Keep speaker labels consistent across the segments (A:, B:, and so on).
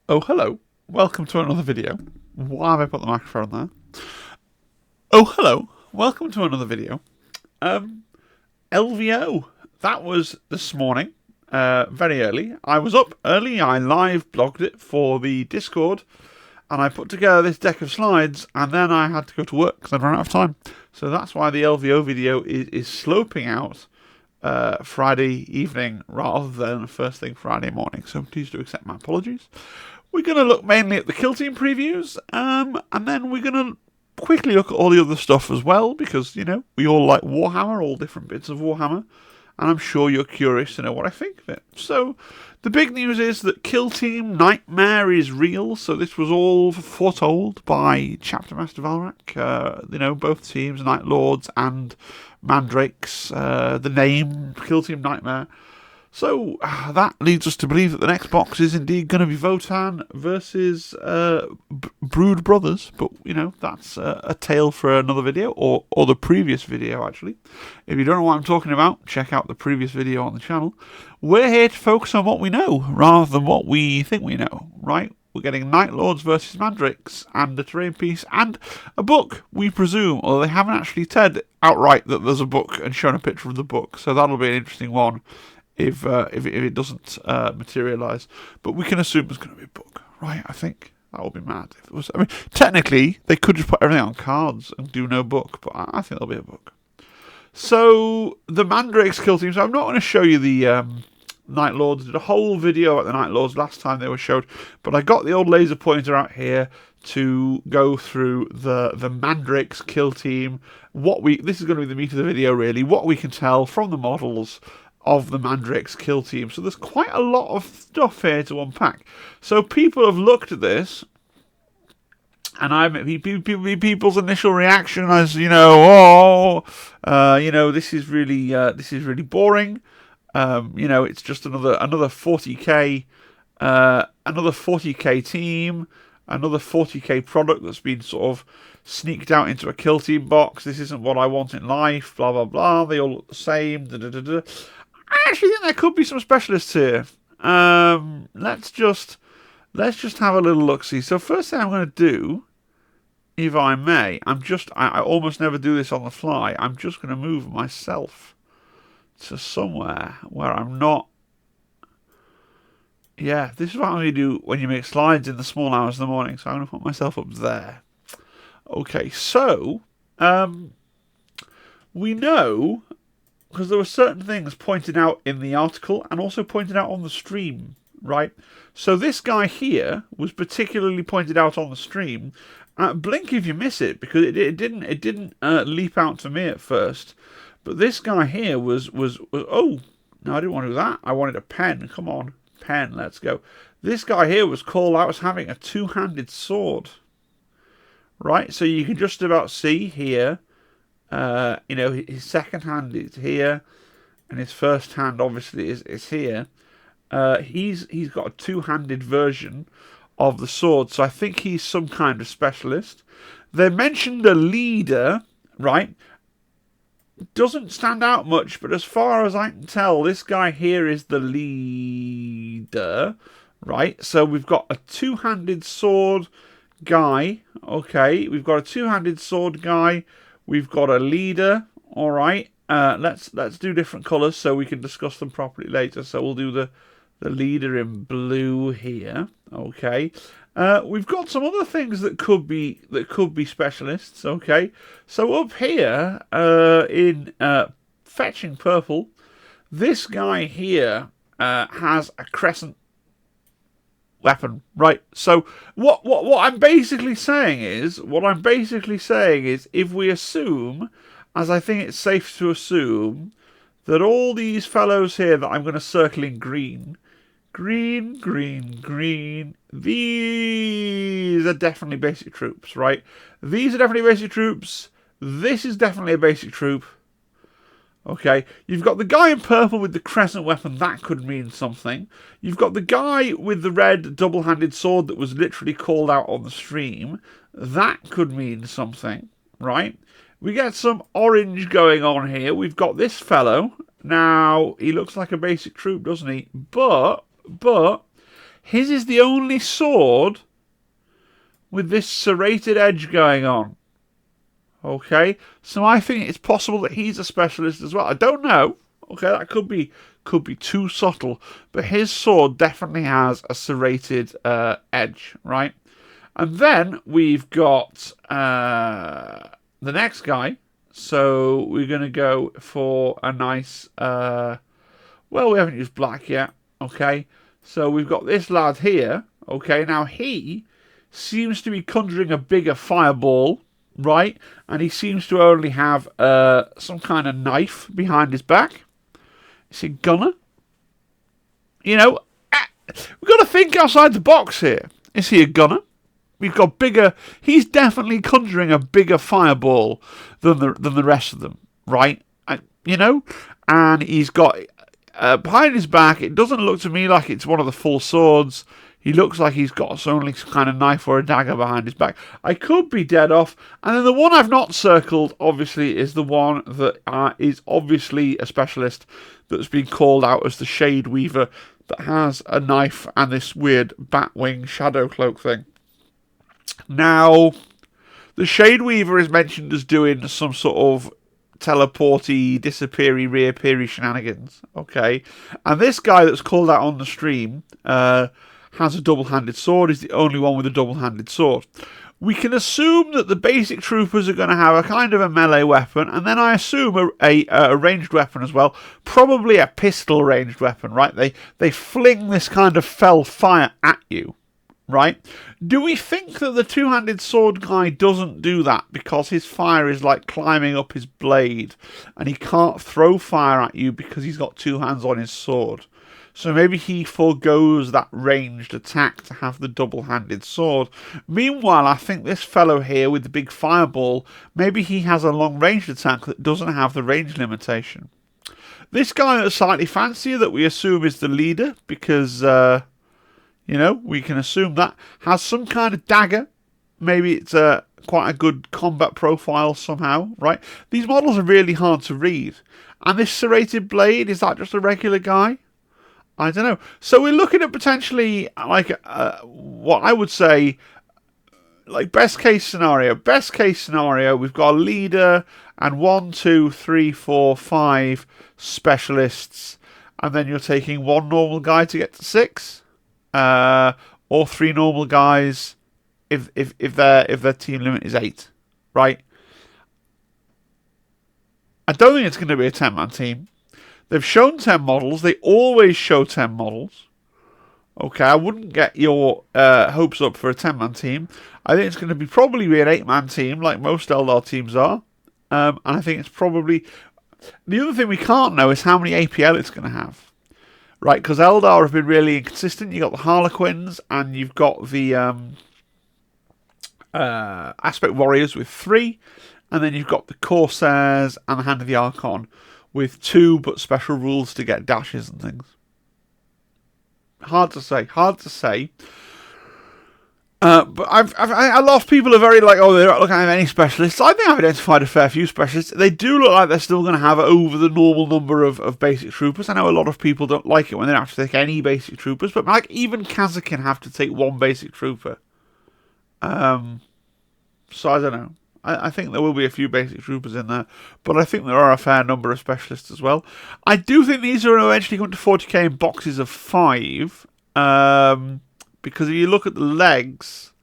A: Oh, hello. Welcome to another video. Why have I put the microphone there? Oh, hello. Welcome to another video. LVO. That was this morning, very early. I was up early. I live blogged it for the Discord, and I put together this deck of slides, and then I had to go to work because I'd run out of time. So that's why the LVO video is sloping out Friday evening rather than first thing Friday morning. So please do accept my apologies. We're going to look mainly at the Kill Team previews, and then we're going to quickly look at all the other stuff as well, because, you know, we all like Warhammer, all different bits of Warhammer, and I'm sure you're curious to know what I think of it. So, the big news is that Kill Team Nightmare is real, so this was all foretold by Chapter Master Valrak, you know, both teams, Night Lords and Mandrakes, the name Kill Team Nightmare. So that leads us to believe that the next box is indeed going to be Votan versus Brood Brothers. But, you know, that's a tale for another video, or the previous video, actually. If you don't know what I'm talking about, check out the previous video on the channel. We're here to focus on what we know, rather than what we think we know, right? We're getting Night Lords versus Mandrakes, and a terrain piece, and a book, we presume, although they haven't actually said outright that there's a book and shown a picture of the book. So that'll be an interesting one if it doesn't materialise. But we can assume there's going to be a book, right? I think that would be mad if it was. I mean, technically, they could just put everything on cards and do no book, but I think there'll be a book. So, the Mandrakes Kill Team. So I'm not going to show you the Night Lords. I did a whole video at the Night Lords last time they were showed, but I got the old laser pointer out here to go through the Mandrakes Kill Team. This is going to be the meat of the video, really. What we can tell from the models of the Mandrakes Kill Team. So there's quite a lot of stuff here to unpack. So people have looked at this, and people's initial reaction is, you know, you know, this is really boring. You know, it's just another 40k, another 40k team, another 40k product that's been sort of sneaked out into a Kill Team box. This isn't what I want in life. Blah blah blah. They all look the same. Da, da, da, da. I actually think there could be some specialists here. Let's just have a little look. See. So first thing I'm going to do, if I may, I almost never do this on the fly. I'm just going to move myself to somewhere where I'm not. Yeah, this is what I'm going to do when you make slides in the small hours of the morning. So I'm going to put myself up there. Okay, so we know, because there were certain things pointed out in the article and also pointed out on the stream, right? So this guy here was particularly pointed out on the stream. Blink if you miss it, because it didn't leap out to me at first. But this guy here was oh no, I didn't want to do that. I wanted a pen. Come on, pen. Let's go. This guy here was called out as having a two-handed sword, right? So you can just about see here. You know, his second hand is here, and his first hand obviously is here. He's got a two-handed version of the sword, so I think he's some kind of specialist. They mentioned a leader, right? Doesn't stand out much, but as far as I can tell, this guy here is the leader, right? So we've got a two-handed sword guy. Okay, we've got a two-handed sword guy. We've got a leader. All right. Let's do different colours so we can discuss them properly later. So we'll do the leader in blue here. Okay. We've got some other things that could be specialists. Okay. So up here in fetching purple, this guy here has a crescent weapon, right? So what I'm basically saying is, if we assume, as I think it's safe to assume, that all these fellows here that I'm going to circle in green, these are definitely basic troops, right? These are definitely basic troops. This is definitely a basic troop. Okay, you've got the guy in purple with the crescent weapon, that could mean something. You've got the guy with the red double-handed sword that was literally called out on the stream. That could mean something, right? We get some orange going on here. We've got this fellow. Now, he looks like a basic troop, doesn't he? But His is the only sword with this serrated edge going on. Okay, so I think it's possible that he's a specialist as well. I don't know. Okay, that could be too subtle, but his sword definitely has a serrated edge, right? And then we've got the next guy. So we're going to go for a nice... well, we haven't used black yet. Okay, so we've got this lad here. Okay, now he seems to be conjuring a bigger fireball, right? And he seems to only have some kind of knife behind his back. Is he a gunner? You know, we've got to think outside the box here. Is he a gunner? We've got bigger... He's definitely conjuring a bigger fireball than the rest of them, right? You know? And he's got... behind his back, it doesn't look to me like it's one of the full swords. He looks like he's got only some kind of knife or a dagger behind his back. I could be dead off. And then the one I've not circled, obviously, is the one that is obviously a specialist that's been called out as the Shade Weaver, that has a knife and this weird batwing shadow cloak thing. Now, the Shade Weaver is mentioned as doing some sort of teleporty, disappeary, reappeary shenanigans. Okay, and this guy that's called out on the stream has a double-handed sword. He's the only one with a double-handed sword. We can assume that the basic troopers are going to have a kind of a melee weapon, and then I assume a ranged weapon as well, probably a pistol ranged weapon, right? They fling this kind of fell fire at you, right? Do we think that the two-handed sword guy doesn't do that because his fire is like climbing up his blade, and he can't throw fire at you because he's got two hands on his sword? So maybe he forgoes that ranged attack to have the double-handed sword. Meanwhile, I think this fellow here with the big fireball, maybe he has a long-range attack that doesn't have the range limitation. This guy that's slightly fancier, that we assume is the leader, because, you know, we can assume that, has some kind of dagger. Maybe it's quite a good combat profile somehow, right? These models are really hard to read. And this serrated blade, is that just a regular guy? I don't know. So we're looking at potentially, like, what I would say, like, best case scenario. Best case scenario, we've got a leader and 1, 2, 3, 4, 5 specialists. And then you're taking one normal guy to get to 6. Or 3 normal guys if their team limit is 8. Right? I don't think it's going to be a 10-man team. They've shown 10 models. They always show 10 models. Okay, I wouldn't get your hopes up for a 10-man team. I think it's going to probably be an 8-man team, like most Eldar teams are. And I think it's probably... The other thing we can't know is how many APL it's going to have. Right, because Eldar have been really inconsistent. You've got the Harlequins, and you've got the Aspect Warriors with 3. And then you've got the Corsairs and the Hand of the Archon with 2, but special rules to get dashes and things. Hard to say. But a lot of people are very like, oh, they're not looking at any specialists. I think I've identified a fair few specialists. They do look like they're still going to have over the normal number of basic troopers. I know a lot of people don't like it when they don't have to take any basic troopers, but like even Kazakin have to take 1 basic trooper. So I don't know. I think there will be a few basic troopers in there, but I think there are a fair number of specialists as well. I do think these are eventually going to 40k in boxes of 5, because if you look at the legs,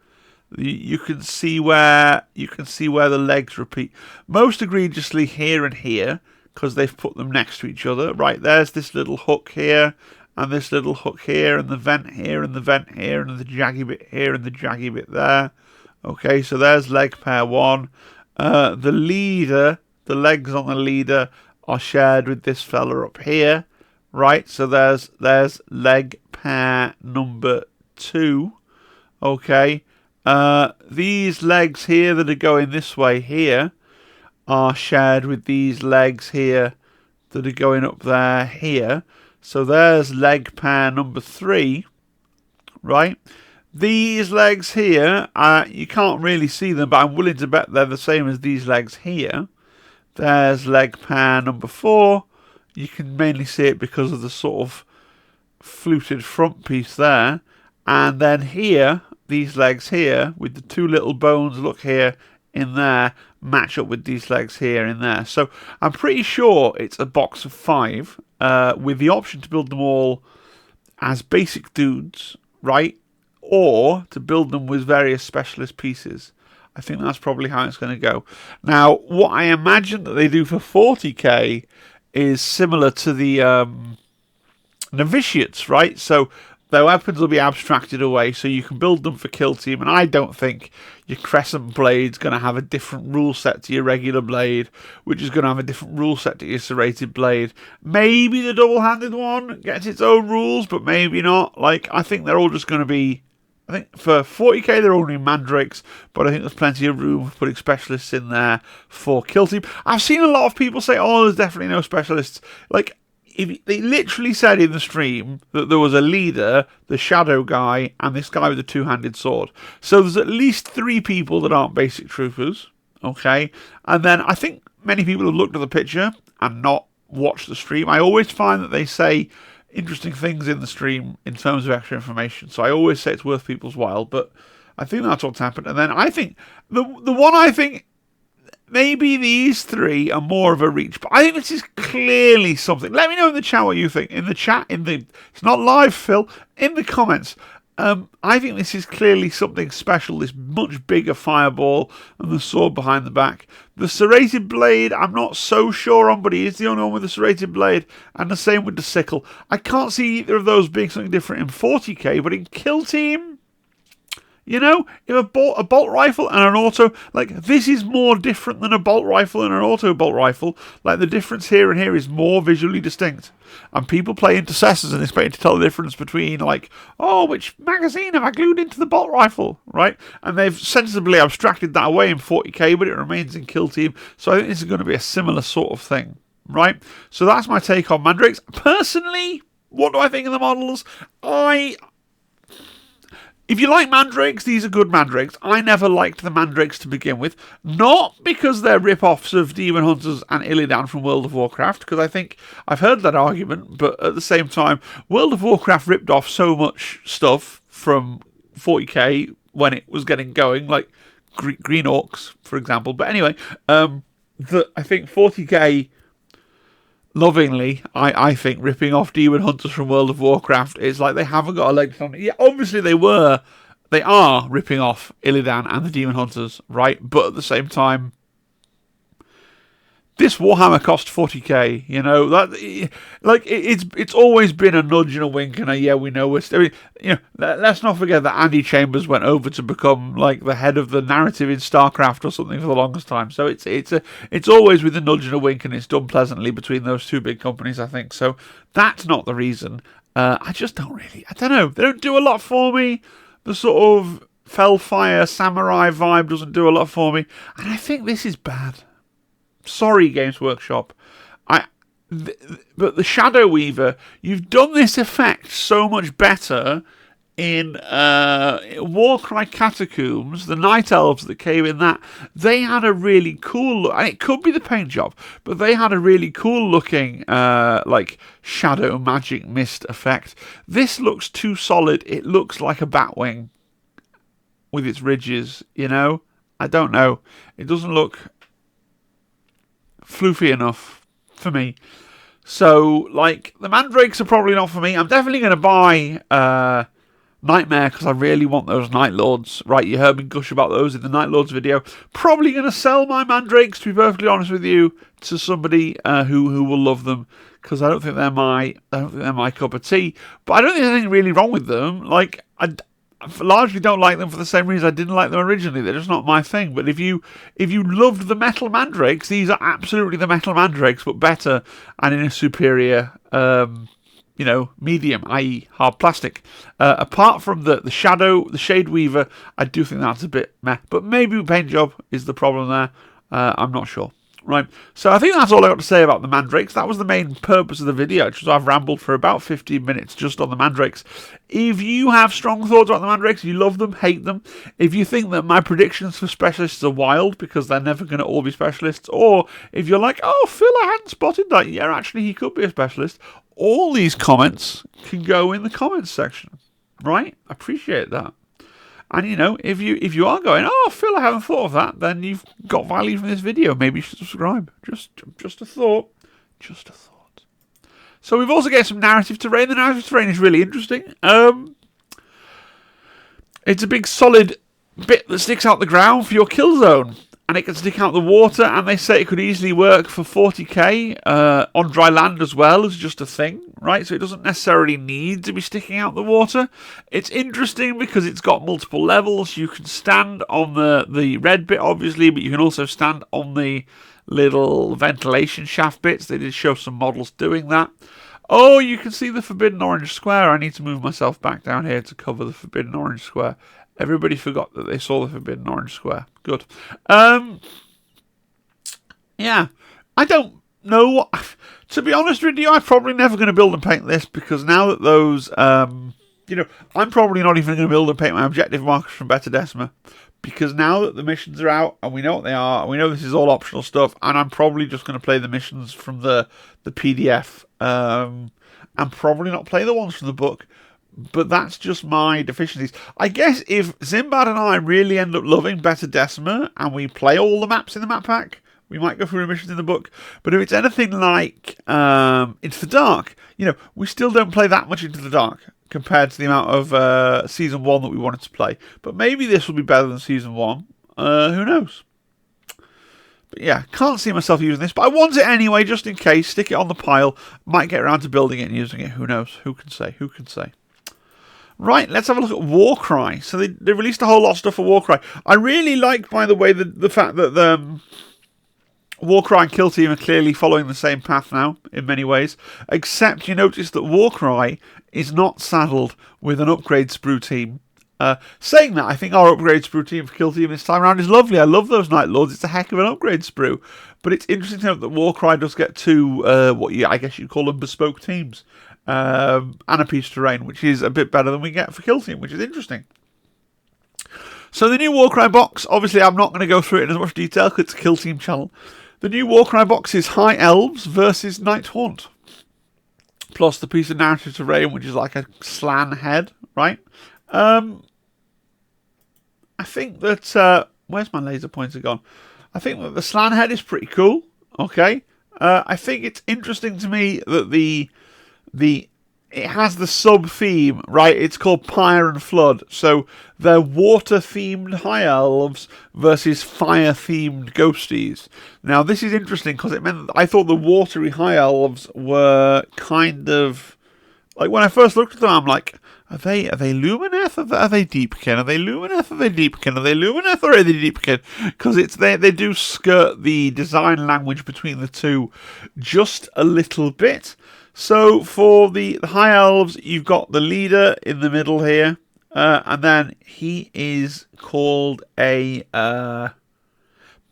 A: you can see where the legs repeat most egregiously here and here, because they've put them next to each other. Right, there's this little hook here, and this little hook here, and the vent here, and the vent here, and the jaggy bit here, and the jaggy bit there. Okay, so there's leg pair 1. The leader, the legs on the leader are shared with this fella up here. Right, so there's leg pair number 2. Okay, these legs here that are going this way here are shared with these legs here that are going up there here. So there's leg pair number 3. Right. These legs here, you can't really see them, but I'm willing to bet they're the same as these legs here. There's leg pair number 4. You can mainly see it because of the sort of fluted front piece there. And then here, these legs here, with the two little bones, look here, in there, match up with these legs here in there. So I'm pretty sure it's a box of 5, with the option to build them all as basic dudes, right? Or to build them with various specialist pieces. I think that's probably how it's going to go. Now, what I imagine that they do for 40k is similar to the novitiates, right? So their weapons will be abstracted away, so you can build them for kill team. And I don't think your crescent blade's going to have a different rule set to your regular blade, which is going to have a different rule set to your serrated blade. Maybe the double-handed one gets its own rules, but maybe not. Like, I think they're all just going to be... I think for 40k they're only mandrakes, but I think there's plenty of room for putting specialists in there for kill team. I've seen a lot of people say, oh, there's definitely no specialists. Like, they literally said in the stream that there was a leader, the shadow guy, and this guy with the two-handed sword. So there's at least 3 people that aren't basic troopers, okay? And then I think many people have looked at the picture and not watched the stream. I always find that they say interesting things in the stream in terms of extra information, so I always say it's worth people's while, but I think that's what's happened. And then I think the one I think maybe these 3 are more of a reach, but I think this is clearly something. Let me know in the chat what you think. In the chat, it's not live, Phil, in the comments. I think this is clearly something special, this much bigger fireball and the sword behind the back. The serrated blade, I'm not so sure on, but he is the only one with the serrated blade, and the same with the sickle. I can't see either of those being something different in 40k, but in kill team, you know, if a bolt rifle and an auto, like, this is more different than a bolt rifle and an auto bolt rifle. Like, the difference here and here is more visually distinct. And people play intercessors and expect to tell the difference between, like, oh, which magazine have I glued into the bolt rifle, right? And they've sensibly abstracted that away in 40k, but it remains in kill team. So I think this is going to be a similar sort of thing, right? So that's my take on mandrakes. Personally, what do I think of the models? If you like mandrakes, these are good mandrakes. I never liked the mandrakes to begin with. Not because they're rip-offs of Demon Hunters and Illidan from World of Warcraft, because I think I've heard that argument, but at the same time, World of Warcraft ripped off so much stuff from 40k when it was getting going, like Green Orcs, for example. But anyway, I think 40k... lovingly, I think, ripping off Demon Hunters from World of Warcraft is like they haven't got a leg on it. Yeah, obviously they are ripping off Illidan and the Demon Hunters, right? But at the same time, this Warhammer cost 40k, you know, that, like, it's always been a nudge and a wink and a, yeah, we know we're still, you know, let's not forget that Andy Chambers went over to become, like, the head of the narrative in StarCraft or something for the longest time. So it's always with a nudge and a wink, and it's done pleasantly between those 2 big companies, I think. So that's not the reason. I just don't really, I don't know, they don't do a lot for me. The sort of Fellfire Samurai vibe doesn't do a lot for me, and I think this is bad. Sorry, Games Workshop. But the Shadow Weaver, you've done this effect so much better in Warcry Catacombs. The Night Elves that came in that, they had a really cool look, and it could be the paint job, but they had a really cool looking like shadow magic mist effect. This looks too solid. It looks like a Batwing with its ridges, you know? I don't know. It doesn't look floofy enough for me. So, like, the mandrakes are probably not for me. I'm definitely going to buy Nightmare because I really want those Night Lords. Right, you heard me gush about those in the Night Lords video. Probably going to sell my mandrakes, to be perfectly honest with you, to somebody who will love them, because I don't think they're my cup of tea. But I don't think there's anything really wrong with them. Like, I largely don't like them for the same reason I didn't like them originally. They're just not my thing. But if you loved the metal mandrakes, these are absolutely the metal mandrakes, but better and in a superior, medium, i.e. hard plastic. Apart from the Shade Weaver, I do think that's a bit meh. But maybe paint job is the problem there. I'm not sure. Right, so I think that's all I got to say about the mandrakes. That was the main purpose of the video, which was I've rambled for about 15 minutes just on the mandrakes. If you have strong thoughts about the mandrakes, you love them, hate them, if you think that my predictions for specialists are wild because they're never going to all be specialists, or if you're like, oh, Phil, I hadn't spotted that, yeah, actually he could be a specialist, all these comments can go in the comments section. right? Appreciate that. And, you know, if you are going, oh, Phil, I haven't thought of that, then you've got value from this video. Maybe you should subscribe. Just a thought. Just a thought. So we've also got some narrative terrain. The narrative terrain is really interesting. It's a big solid bit that sticks out the ground for your kill zone. And it can stick out the water, and they say it could easily work for 40k on dry land as well as just a thing, right? So it doesn't necessarily need to be sticking out the water. It's interesting because it's got multiple levels. You can stand on the red bit, obviously, but you can also stand on the little ventilation shaft bits. They did show some models doing that. Oh, you can see the forbidden orange square. I need to move myself back down here to cover the forbidden orange square. Everybody forgot that they saw the forbidden orange square. Good. Yeah. I don't know what... To be honest with you, I'm probably never going to build and paint this because now that those... you know, I'm probably not even going to build and paint my objective markers from Beta Decima because now that the missions are out and we know what they are, and we know this is all optional stuff, and I'm probably just going to play the missions from the PDF and probably not play the ones from the book. But that's just my deficiencies. I guess if Zimbad and I really end up loving Beta Decima and we play all the maps in the map pack, we might go through missions in the book. But if it's anything like Into the Dark, you know, we still don't play that much Into the Dark compared to the amount of Season 1 that we wanted to play. But maybe this will be better than Season 1. Who knows? But yeah, can't see myself using this. But I want it anyway, just in case. Stick it on the pile. Might get around to building it and using it. Who knows? Who can say? Who can say? Right, let's have a look at Warcry. So they released a whole lot of stuff for Warcry. I really like, by the way, the fact that Warcry and Kill Team are clearly following the same path now, in many ways. Except you notice that Warcry is not saddled with an upgrade sprue team. Saying that, I think our upgrade sprue team for Kill Team this time around is lovely. I love those Night Lords. It's a heck of an upgrade sprue. But it's interesting to note that Warcry does get two, I guess you'd call them bespoke teams. And a piece of terrain, which is a bit better than we get for Kill Team, which is interesting. So the new Warcry box, obviously I'm not going to go through it in as much detail because it's a Kill Team channel. The new Warcry box is High Elves versus Night Haunt. Plus the piece of narrative terrain, which is like a slan head, right? I think that... where's my laser pointer gone? I think that the slan head is pretty cool, okay? I think it's interesting to me that it has the sub-theme, right? It's called Pyre and Flood. So they're water-themed High Elves versus fire-themed Ghosties. Now, this is interesting because it meant that I thought the watery High Elves were kind of... Like, when I first looked at them, I'm like, are they Lumineth or are they Deepkin? Are they Lumineth or are they Deepkin? Are they Lumineth or are they Deepkin? Because they do skirt the design language between the two just a little bit. So for the High Elves, you've got the leader in the middle here, and then he is called a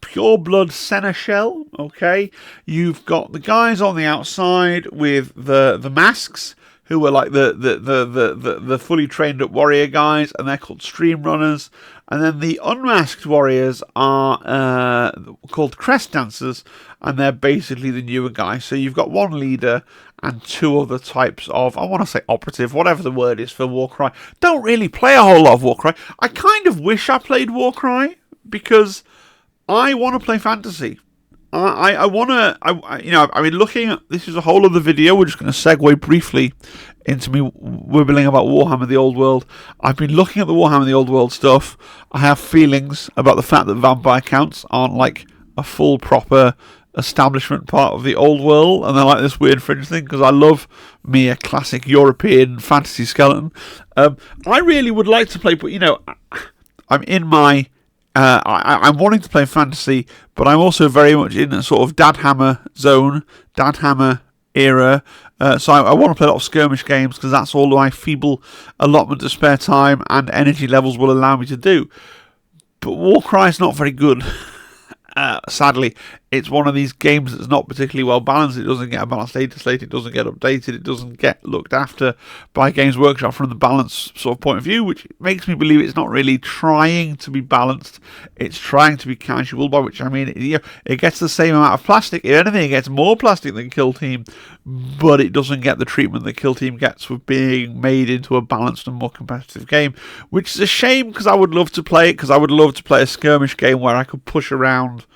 A: Pureblood Seneschal, okay? You've got the guys on the outside with the masks, who are like the fully trained up warrior guys, and they're called Stream Runners. And then the unmasked warriors are called Crest Dancers, and they're basically the newer guys. So you've got one leader and two other types of, I want to say operative, whatever the word is for Warcry. Don't really play a whole lot of Warcry. I kind of wish I played Warcry, because I want to play fantasy. I want to, I mean, looking at, this is a whole other video, we're just going to segue briefly into me wibbling about Warhammer the Old World. I've been looking at the Warhammer the Old World stuff. I have feelings about the fact that vampire counts aren't like a full proper establishment part of the Old World, and they're like this weird fringe thing, because I love me a classic European fantasy skeleton. I really would like to play, but I'm in my... I'm wanting to play fantasy, but I'm also very much in a sort of Dadhammer zone, Dadhammer era. So I want to play a lot of skirmish games, because that's all my feeble allotment of spare time and energy levels will allow me to do. But Warcry is not very good, sadly. it's one of these games that's not particularly well balanced. It doesn't get a balanced data slate. It doesn't get updated. It doesn't get looked after by Games Workshop from the balance sort of point of view, which makes me believe it's not really trying to be balanced. It's trying to be casual, by which I mean it gets the same amount of plastic. If anything, it gets more plastic than Kill Team, but it doesn't get the treatment that Kill Team gets with being made into a balanced and more competitive game, which is a shame because I would love to play it, because I would love to play a skirmish game where I could push around.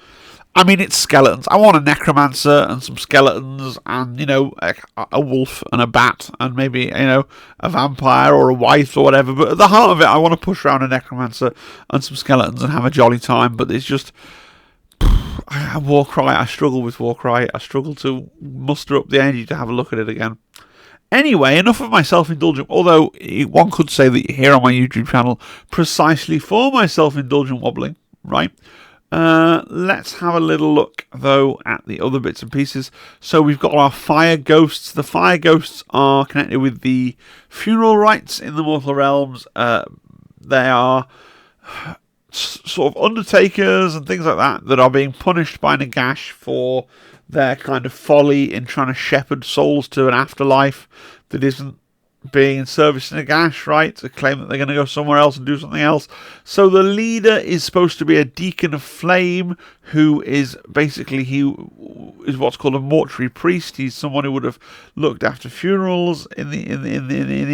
A: I mean, it's skeletons. I want a necromancer and some skeletons and, a wolf and a bat and maybe, a vampire or a wife or whatever. But at the heart of it, I want to push around a necromancer and some skeletons and have a jolly time. But it's just... Warcry, I struggle with Warcry. I struggle to muster up the energy to have a look at it again. Anyway, enough of my self-indulgent, although one could say that you're here on my YouTube channel precisely for my self-indulgent wobbling, right? Let's have a little look, though, at the other bits and pieces. So we've got our fire ghosts. The fire ghosts are connected with the funeral rites in the Mortal Realms. They are sort of undertakers and things like that are being punished by Nagash for their kind of folly in trying to shepherd souls to an afterlife that isn't being in service to Nagash, right? To claim that they're going to go somewhere else and do something else. So the leader is supposed to be a deacon of flame, who is basically, he is what's called a mortuary priest. He's someone who would have looked after funerals in the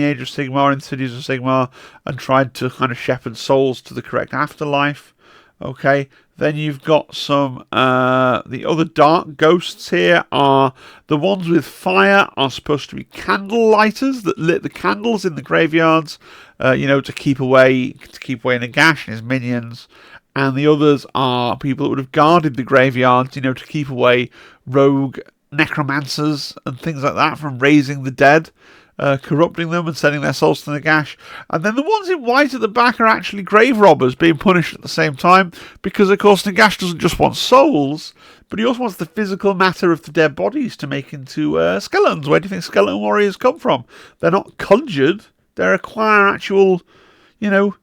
A: Age of Sigmar, in Cities of Sigmar, and tried to kind of shepherd souls to the correct afterlife. Okay, then you've got some, the other dark ghosts here are, the ones with fire are supposed to be candle lighters that lit the candles in the graveyards, to keep away Nagash and his minions. And the others are people that would have guarded the graveyards, to keep away rogue necromancers and things like that from raising the dead. Corrupting them and sending their souls to Nagash. And then the ones in white at the back are actually grave robbers being punished at the same time, because of course Nagash doesn't just want souls, but he also wants the physical matter of the dead bodies to make into skeletons. Where do you think skeleton warriors come from? They're not conjured, they require actual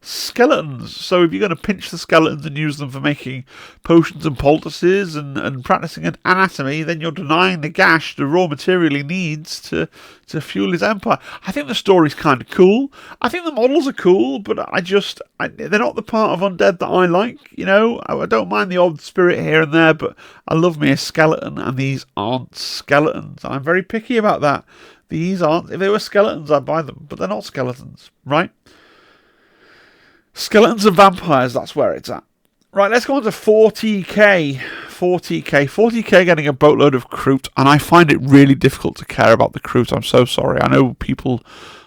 A: skeletons. So if you're going to pinch the skeletons and use them for making potions and poultices and practicing an anatomy, then you're denying Nagash the raw material he needs to fuel his empire. I think the story's kind of cool. I think the models are cool, but they're not the part of Undead that I like. I don't mind the odd spirit here and there, but I love me a skeleton, and these aren't skeletons. I'm very picky about that. These aren't. If they were skeletons, I'd buy them, but they're not skeletons, right? Skeletons and vampires, that's where it's at. Right, let's go on to 40k. 40k getting a boatload of Kroot, and I find it really difficult to care about the Kroot. I'm so sorry. I know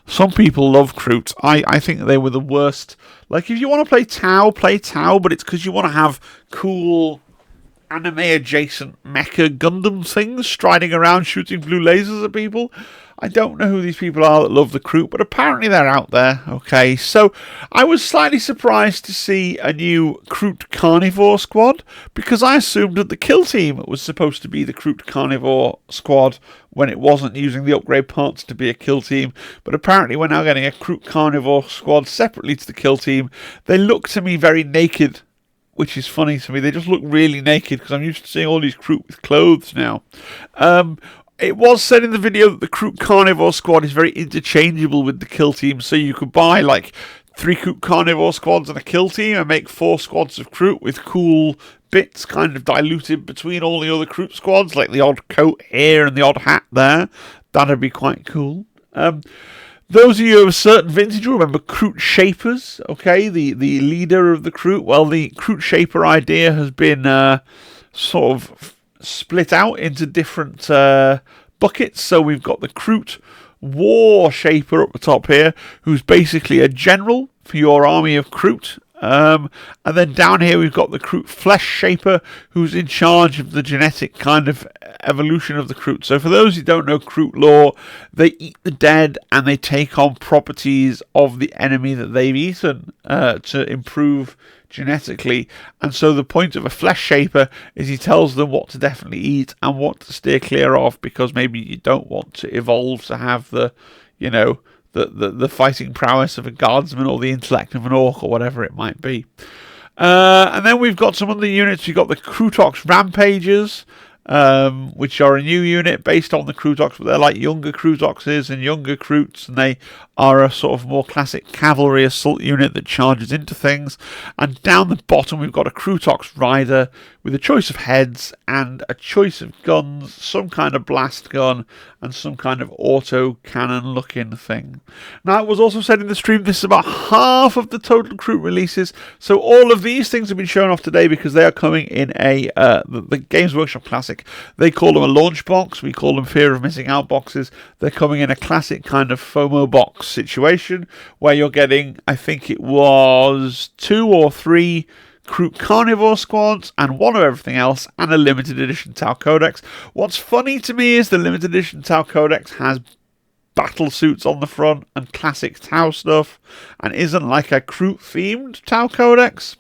A: some people love Kroot. I think they were the worst. Like, if you want to play Tau, but it's because you want to have cool anime-adjacent mecha Gundam things striding around shooting blue lasers at people. I don't know who these people are that love the Kroot, but apparently they're out there. Okay, so I was slightly surprised to see a new Kroot Carnivore squad, because I assumed that the Kill Team was supposed to be the Kroot Carnivore squad when it wasn't using the upgrade parts to be a Kill Team. But apparently we're now getting a Kroot Carnivore squad separately to the Kill Team. They look to me very naked, which is funny to me. They just look really naked, because I'm used to seeing all these Kroot with clothes now. It was said in the video that the Kroot Carnivore squad is very interchangeable with the Kill Team, so you could buy like 3 Kroot Carnivore squads and a Kill Team and make 4 squads of Kroot with cool bits kind of diluted between all the other Kroot squads, like the odd coat here and the odd hat there. That'd be quite cool. Those of you of a certain vintage will remember Kroot Shapers, okay, the leader of the Kroot. Well, the Kroot Shaper idea has been sort of split out into different buckets. So we've got the Kroot War Shaper up the top here, who's basically a general for your army of Kroot. And then down here we've got the Kroot Flesh Shaper, who's in charge of the genetic kind of evolution of the Kroot. So for those who don't know Kroot lore, they eat the dead and they take on properties of the enemy that they've eaten to improve genetically. And so the point of a Flesh Shaper is he tells them what to definitely eat and what to steer clear of, because maybe you don't want to evolve to have the fighting prowess of a guardsman or the intellect of an orc or whatever it might be. And then we've got some other units. We've got the Krutox Rampagers, which are a new unit based on the Krutox, but they're like younger Krutoxes and younger Kroots, and they are a sort of more classic cavalry assault unit that charges into things. And down the bottom we've got a Krutox Rider with a choice of heads and a choice of guns, some kind of blast gun and some kind of auto cannon looking thing. Now, it was also said in the stream this is about half of the total Kroot releases, so all of these things have been shown off today because they are coming in the Games Workshop Classic. They call them a launch box, we call them fear of missing out boxes. They're coming in a classic kind of FOMO box situation where you're getting, I think it was 2 or 3 Kroot Carnivore squads and one of everything else, and a limited edition Tau Codex. What's funny to me is the limited edition Tau Codex has battle suits on the front and classic Tau stuff, and isn't like a Kroot themed Tau Codex,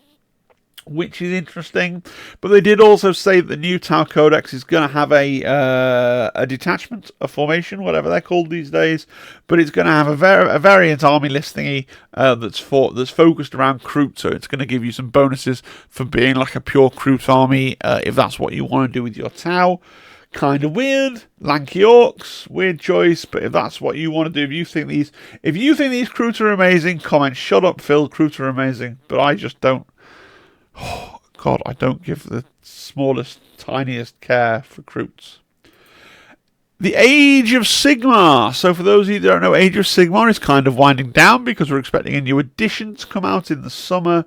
A: which is interesting. But they did also say that the new Tau Codex is going to have a detachment, a formation, whatever they're called these days. But it's going to have a variant army list thingy that's focused around Kroot. So it's going to give you some bonuses for being like a pure Kroot army if that's what you want to do with your Tau. Kind of weird, lanky orcs, weird choice, but if that's what you want to do, if you think these Kroot are amazing, comment "Shut up, Phil. Kroot are amazing," but I just don't. Oh, God, I don't give the smallest, tiniest care for Kroots. The Age of Sigmar. So for those of you that don't know, Age of Sigmar is kind of winding down because we're expecting a new edition to come out in the summer,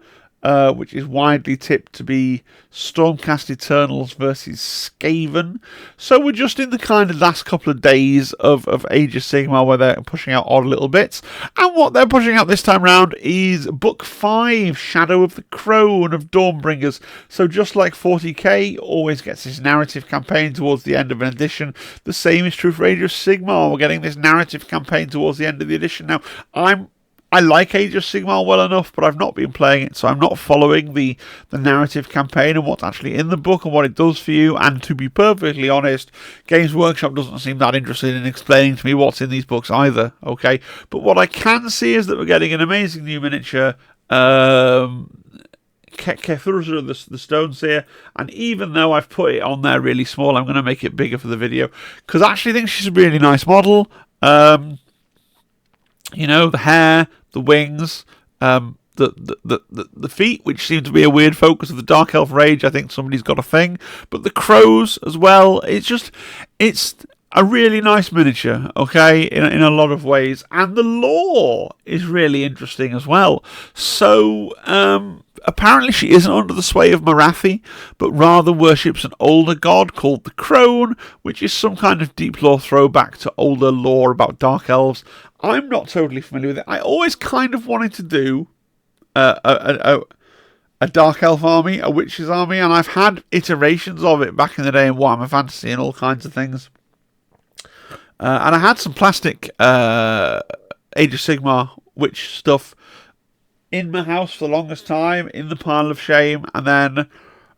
A: which is widely tipped to be Stormcast Eternals versus Skaven. So we're just in the kind of last couple of days of Age of Sigmar where they're pushing out odd little bits. And what they're pushing out this time round is Book 5, Shadow of the Crone of Dawnbringers. So just like 40k always gets this narrative campaign towards the end of an edition, the same is true for Age of Sigmar. We're getting this narrative campaign towards the end of the edition. Now, I like Age of Sigmar well enough, but I've not been playing it, so I'm not following the narrative campaign and what's actually in the book and what it does for you. And to be perfectly honest, Games Workshop doesn't seem that interested in explaining to me what's in these books either, okay? But what I can see is that we're getting an amazing new miniature, Kethurza, the Stone Seer, and even though I've put it on there really small, I'm going to make it bigger for the video, because I actually think she's a really nice model. You know, the hair, the wings, the feet, which seem to be a weird focus of the Dark Elf Rage. I think somebody's got a thing. But the crows as well. It's a really nice miniature, okay, in a lot of ways. And the lore is really interesting as well. So, apparently she isn't under the sway of Marathi, but rather worships an older god called the Crone, which is some kind of deep lore throwback to older lore about Dark Elves. I'm not totally familiar with it. I always kind of wanted to do a Dark Elf army, a Witches army, and I've had iterations of it back in the day in Warhammer Fantasy and all kinds of things. And I had some plastic Age of Sigmar witch stuff in my house for the longest time, in the pile of shame, and then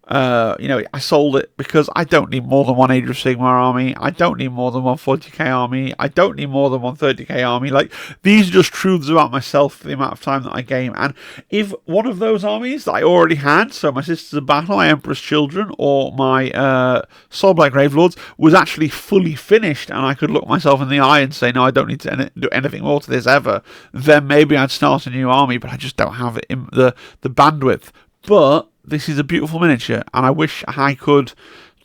A: I sold it because I don't need more than one Age of Sigmar army. I don't need more than one 40k army. I don't need more than one 30k army. Like, these are just truths about myself for the amount of time that I game. And if one of those armies that I already had, so my Sisters of Battle, my Emperor's Children, or my Soulblight Gravelords, was actually fully finished, and I could look myself in the eye and say, no, I don't need to do anything more to this ever, then maybe I'd start a new army, but I just don't have it in the bandwidth. But this is a beautiful miniature, and I wish I could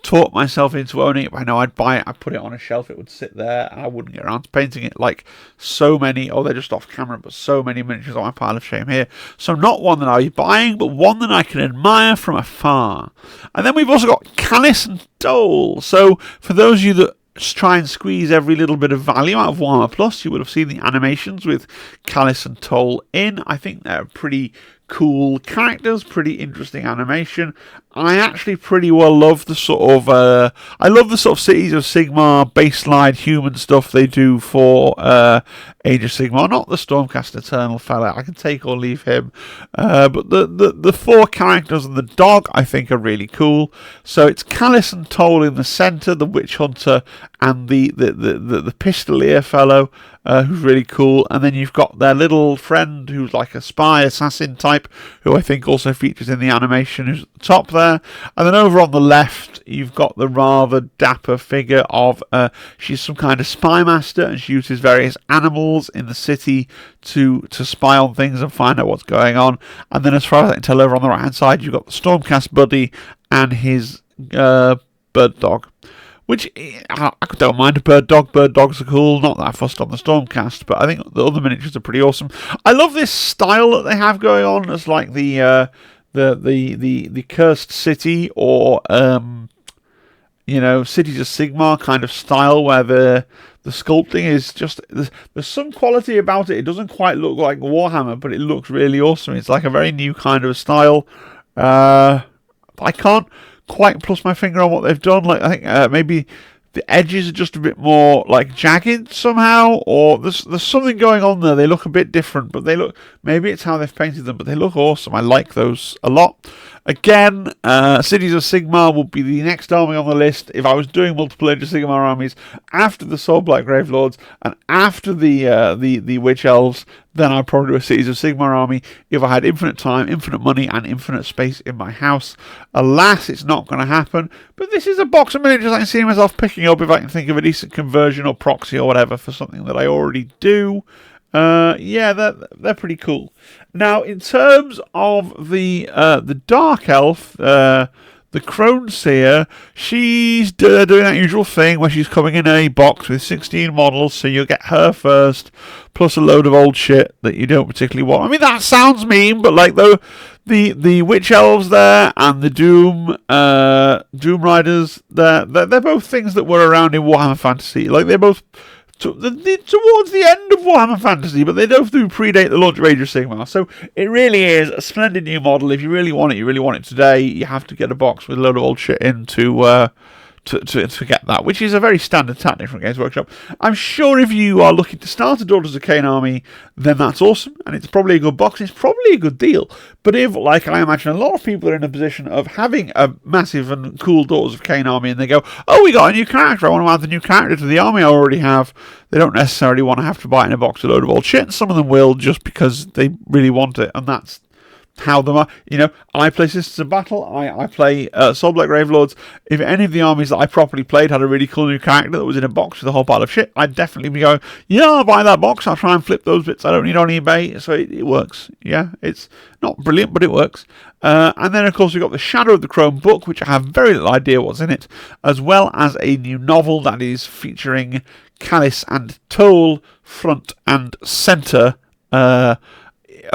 A: talk myself into owning it. I know I'd buy it, I'd put it on a shelf, it would sit there, and I wouldn't get around to painting it like so many, they're just off camera, but so many miniatures on my pile of shame here. So not one that I'll be buying, but one that I can admire from afar. And then we've also got Callus and Dole. So for those of you that try and squeeze every little bit of value out of Warhammer Plus, you would have seen the animations with Callus and Toll in. I think they're pretty cool characters, pretty interesting animation. I actually pretty well love the sort of Cities of Sigmar baseline human stuff they do for Age of Sigmar. Not the Stormcast Eternal fella, I can take or leave him, but the 4 characters and the dog I think are really cool. So it's Callus and Toll in the centre, the Witch Hunter and the Pistolier fellow. who's really cool. And then you've got their little friend who's like a spy assassin type, who I think also features in the animation, who's at the top there. And then over on the left, you've got the rather dapper figure of, she's some kind of spy master, and she uses various animals in the city to spy on things and find out what's going on. And then as far as I can tell, over on the right hand side, you've got the Stormcast buddy and his bird dog, which I don't mind a bird dog. Bird dogs are cool. Not that fussed on the Stormcast, but I think the other miniatures are pretty awesome. I love this style that they have going on. It's like the cursed city, or Cities of Sigmar kind of style, where the sculpting is just, there's some quality about it. It doesn't quite look like Warhammer, but it looks really awesome. It's like a very new kind of style. I can't quite plus my finger on what they've done. Like, I think maybe the edges are just a bit more like jagged somehow, or there's something going on there. They look a bit different, but maybe it's how they've painted them, but they look awesome. I like those a lot. Again, Cities of Sigmar will be the next army on the list. If I was doing multiple Age of Sigmar armies after the Soulblight Gravelords and after the Witch Elves, then I'd probably do a Cities of Sigmar army if I had infinite time, infinite money, and infinite space in my house. Alas, it's not going to happen. But this is a box of miniatures I can see myself picking up if I can think of a decent conversion or proxy or whatever for something that I already do. Yeah, they're pretty cool. Now, in terms of the Dark Elf, the Crone Seer, she's doing that usual thing where she's coming in a box with 16 models, so you'll get her first, plus a load of old shit that you don't particularly want. I mean, that sounds mean, but like the Witch Elves there and the Doom Riders, they're both things that were around in Warhammer Fantasy. Like, they're both towards the end of Warhammer Fantasy, but they both do predate the launch of Age of Sigmar. So it really is a splendid new model. If you really want it, you really want it today, you have to get a box with a load of old shit in to get that, which is a very standard tactic from Games Workshop. I'm sure if you are looking to start a Daughters of Khaine army, then that's awesome, and it's probably a good box, it's probably a good deal. But if, like I imagine a lot of people are in a position of having a massive and cool Daughters of Khaine army, and they go, oh, we got a new character, I want to add the new character to the army I already have, they don't necessarily want to have to buy in a box a load of old shit, and some of them will just because they really want it, and that's how them are. I play Sisters of Battle, I play Soulblight Gravelords. If any of the armies that I properly played had a really cool new character that was in a box with a whole pile of shit, I'd definitely be going, yeah, I'll buy that box, I'll try and flip those bits I don't need on eBay. So it works. Yeah, it's not brilliant, but it works. And then, of course, we've got the Shadow of the Chrome book, which I have very little idea what's in it, as well as a new novel that is featuring Calice and Toll front and centre,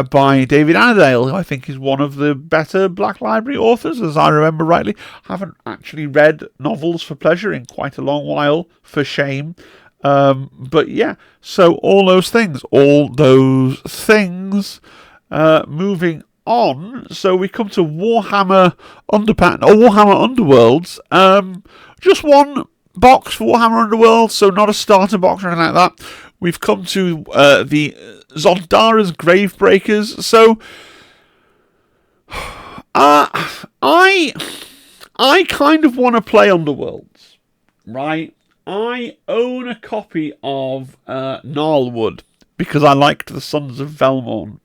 A: by David Annandale, who I think is one of the better Black Library authors, as I remember rightly. I haven't actually read novels for pleasure in quite a long while, for shame. But yeah, so all those things. Moving on, so we come to Warhammer Underworlds. Just one box for Warhammer Underworld, so not a starter box or anything like that. We've come to the Zondara's Gravebreakers. So I kind of want to play Underworlds, right? I own a copy of Gnarlwood because I liked the Sons of Velmorn.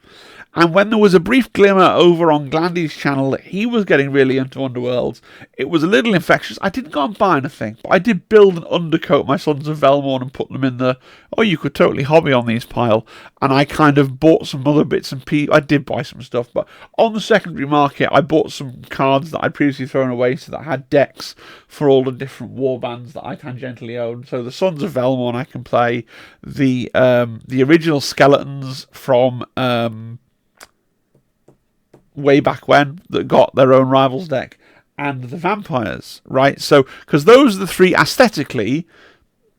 A: And when there was a brief glimmer over on Glandy's channel that he was getting really into Underworlds, it was a little infectious. I didn't go and buy anything, but I did build and undercoat my Sons of Velmorn and put them in the, you could totally hobby on these pile. And I kind of bought some other bits and pieces. I did buy some stuff, but on the secondary market, I bought some cards that I'd previously thrown away so that I had decks for all the different warbands that I tangentially own. So the Sons of Velmorn I can play, the original skeletons from way back when that got their own Rivals deck, and the vampires, right? So, because those are the three, aesthetically,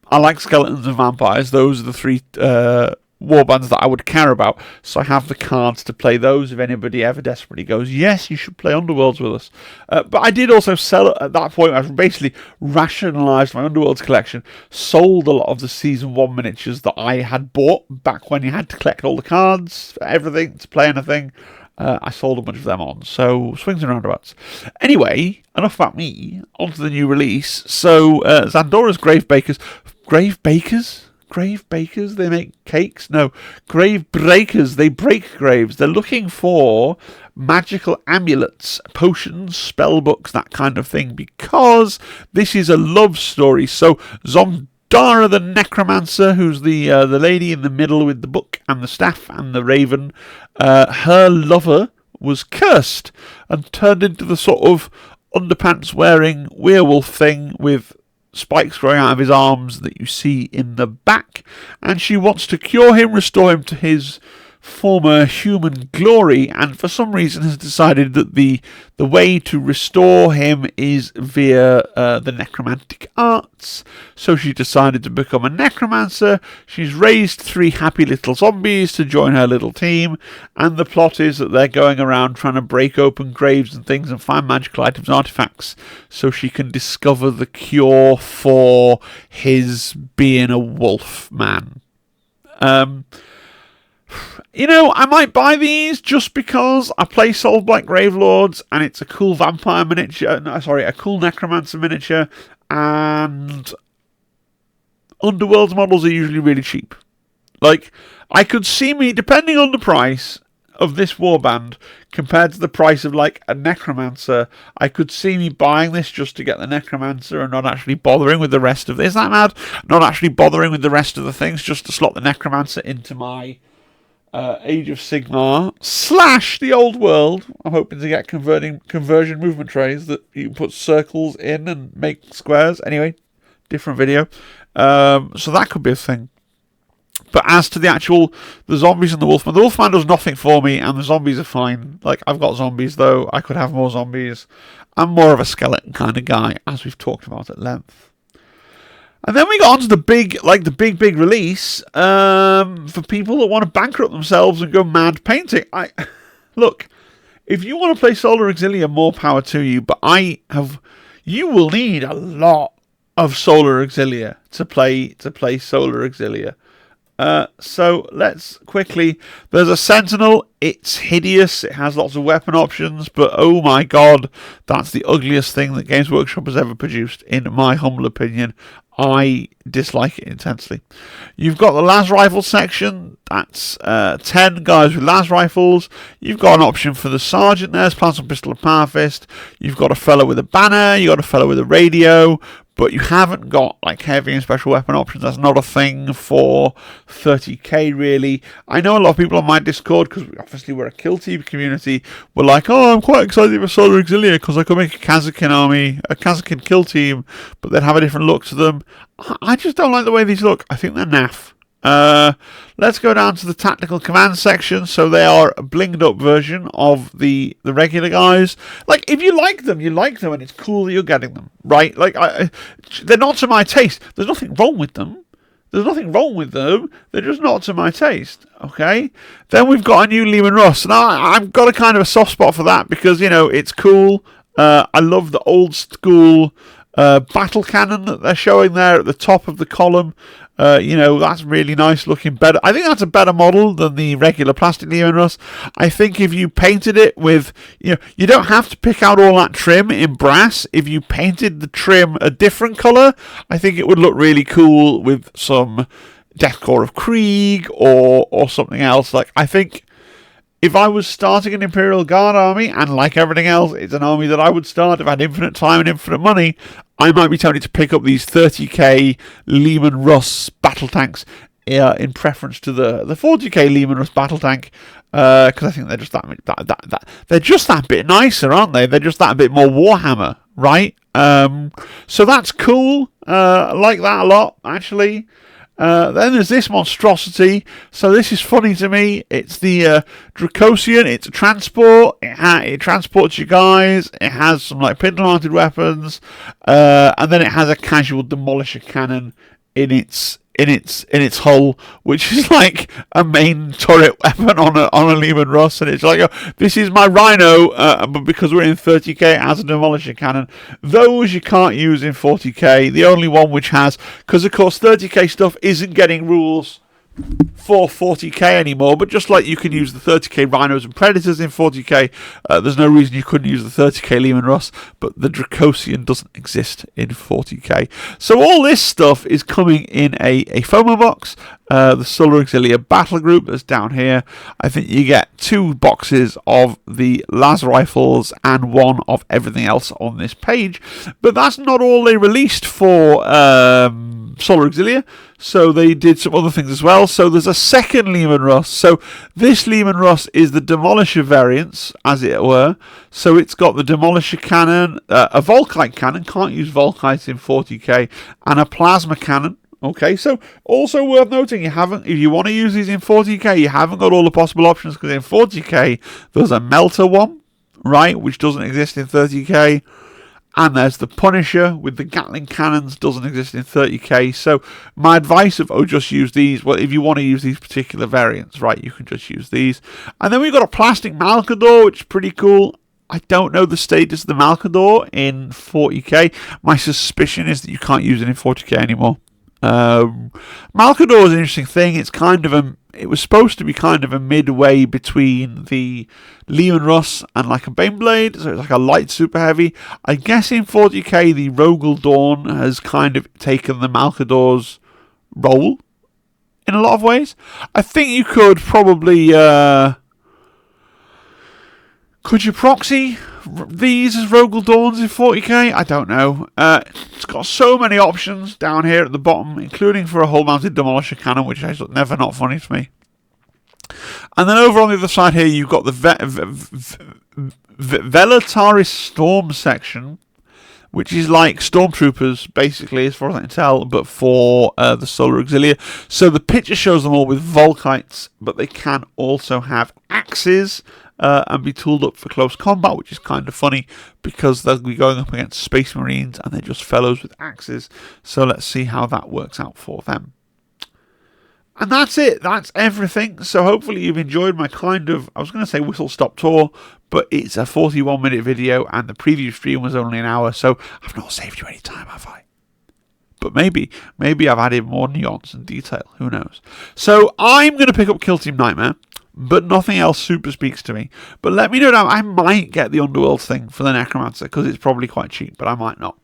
A: I like skeletons and vampires, those are the three warbands that I would care about, so I have the cards to play those if anybody ever desperately goes, yes, you should play Underworlds with us. But I did also sell, at that point, I basically rationalised my Underworlds collection, sold a lot of the Season 1 miniatures that I had bought back when you had to collect all the cards for everything, to play anything. I sold a bunch of them on, so swings and roundabouts. Anyway, enough about me, on to the new release. So, Zandora's Gravebreakers. grave bakers, they make cakes. No, grave breakers, they break graves. They're looking for magical amulets, potions, spell books, that kind of thing, because this is a love story. So Zomdara the Necromancer, who's the lady in the middle with the book and the staff and the raven, her lover was cursed and turned into the sort of underpants wearing werewolf thing with spikes growing out of his arms that you see in the back, and she wants to cure him, restore him to his former human glory, and for some reason has decided that the way to restore him is via the necromantic arts. So she decided to become a necromancer. She's raised 3 happy little zombies to join her little team, and the plot is that they're going around trying to break open graves and things and find magical items and artifacts so she can discover the cure for his being a wolf man. You know, I might buy these just because I play Soulblight Gravelords and it's a cool vampire miniature. No, sorry, a cool necromancer miniature, and Underworld's models are usually really cheap. Like, I could see me, depending on the price of this warband compared to the price of like a necromancer, I could see me buying this just to get the necromancer and not actually bothering with the rest of this. Is that mad? Not actually bothering with the rest of the things, just to slot the necromancer into my Age of Sigmar / the Old World. I'm hoping to get conversion movement trays that you can put circles in and make squares. Anyway, different video. So that could be a thing. But as to the zombies and the Wolfman does nothing for me, and the zombies are fine. Like, I've got zombies though. I could have more zombies. I'm more of a skeleton kind of guy, as we've talked about at length. And then we got on to the big release for people that want to bankrupt themselves and go mad painting. Look, if you want to play Solar Auxilia, more power to you. But you will need a lot of Solar Auxilia to play Solar Auxilia. So let's quickly. There's a Sentinel. It's hideous. It has lots of weapon options, but oh my god, that's the ugliest thing that Games Workshop has ever produced, in my humble opinion. I dislike it intensely. You've got the las rifle section. That's 10 guys with las rifles. You've got an option for the sergeant there, Plasma Pistol and Power Fist. You've got a fellow with a banner. You've got a fellow with a radio. But you haven't got like heavy and special weapon options. That's not a thing for 30k really. I know a lot of people on my Discord, because obviously we're a kill team community, were like, oh, I'm quite excited for Solar Auxilia because I could make a Kazakin army, a Kazakin kill team, but they'd have a different look to them. I just don't like the way these look. I think they're naff. Let's go down to the tactical command section. So they are a blinged up version of the regular guys. Like, if you like them, and it's cool that you're getting them, right? Like, they're not to my taste. There's nothing wrong with them. They're just not to my taste, okay? Then we've got a new Lehman Russ. And I've got a kind of a soft spot for that because, you know, it's cool. I love the old school battle cannon that they're showing there at the top of the column. You know, that's really nice looking. Better. I think that's a better model than the regular plastic Lehman Russ. I think if you painted it with, you know, you don't have to pick out all that trim in brass. If you painted the trim a different colour, I think it would look really cool with some Death Corps of Krieg or something else. Like, I think if I was starting an Imperial Guard army, and like everything else, it's an army that I would start if I had infinite time and infinite money, I might be tempted to pick up these 30k Lehman Russ battle tanks in preference to the 40k Lehman Russ battle tank, because I think they're just they're just that bit nicer, aren't they? They're just that bit more Warhammer, right? So that's cool. I like that a lot, actually. Then there's this monstrosity. So this is funny to me. It's the Dracosian. It's a transport. It transports you guys. It has some like pistol-mounted weapons, and then it has a casual demolisher cannon in its hull, which is like a main turret weapon on a Lehman Russ, and it's like, oh, this is my Rhino, but because we're in 30k, it has a demolisher cannon. Those you can't use in 40k. The only one which has, because of course 30k stuff isn't getting rules for 40k anymore, but just like you can use the 30k rhinos and predators in 40k, there's no reason you couldn't use the 30k Lehman Russ, but the Dracosian doesn't exist in 40k. So all this stuff is coming in a FOMO box. The Solar Auxilia Battle Group that's down here. I think you get 2 boxes of the las rifles and 1 of everything else on this page. But that's not all they released for Solar Auxilia. So they did some other things as well. So there's a second Lehman Russ. So this Lehman Russ is the Demolisher variants, as it were. So it's got the Demolisher cannon, a Volkite cannon, can't use Volkites in 40k, and a plasma cannon. Okay, so also worth noting, if you want to use these in 40k, you haven't got all the possible options, because in 40k there's a melter one, right, which doesn't exist in 30k, and there's the Punisher with the Gatling cannons, doesn't exist in 30k. So my advice of just use these. Well, if you want to use these particular variants, right, you can just use these. And then we've got a plastic Malcador, which is pretty cool. I don't know the status of the Malcador in 40k. My suspicion is that you can't use it in 40k anymore. Malcador is an interesting thing. It's kind of it was supposed to be kind of a midway between the Lehman Russ and like a Baneblade, so it's like a light super heavy. I guess in 40k the Rogel Dawn has kind of taken the Malcador's role in a lot of ways. I think you could probably could you proxy these as Rogel Dawns in 40k? I don't know. It's got so many options down here at the bottom, including for a hull-mounted Demolisher cannon, which is never not funny to me. And then over on the other side here, you've got the Velataris Storm section, which is like Stormtroopers, basically, as far as I can tell, but for the Solar Auxilia. So the picture shows them all with Volkites, but they can also have axes and be tooled up for close combat, which is kind of funny because they'll be going up against Space Marines and they're just fellows with axes. So let's see how that works out for them. And that's it. That's everything. So hopefully you've enjoyed my kind of, I was going to say whistle-stop tour, but it's a 41-minute video and the preview stream was only an hour, so I've not saved you any time, have I? But maybe I've added more nuance and detail. Who knows? So I'm going to pick up Kill Team Nightmare, but nothing else super speaks to me. But let me know down. I might get the Underworld thing for the Necromancer because it's probably quite cheap, but I might not.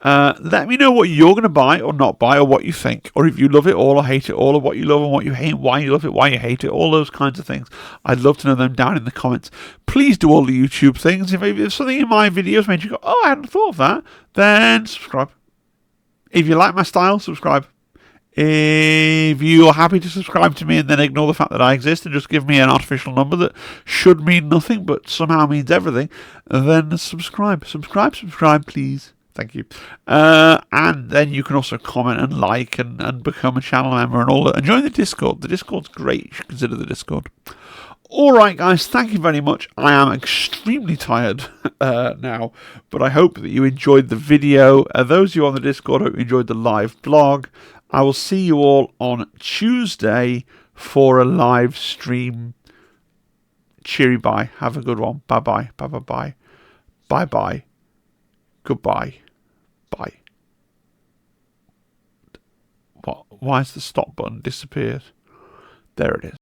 A: Let me know what you're going to buy or not buy, or what you think, or if you love it all or hate it all, or what you love and what you hate, why you love it, why you hate it, all those kinds of things. I'd love to know them down in the comments. Please do all the YouTube things. If something in my videos made you go, oh, I hadn't thought of that, then subscribe. If you like my style, subscribe. If you're happy to subscribe to me and then ignore the fact that I exist and just give me an artificial number that should mean nothing but somehow means everything, then subscribe. Subscribe, please. Thank you. And then you can also comment and like and become a channel member and all that. And join the Discord. The Discord's great. You should consider the Discord. Alright guys, thank you very much. I am extremely tired now, but I hope that you enjoyed the video. Those of you on the Discord, I hope you enjoyed the live blog. I will see you all on Tuesday for a live stream. Cheery bye. Have a good one. Bye-bye. Bye-bye-bye. Bye-bye. Goodbye. Bye. What? Why has the stop button disappeared? There it is.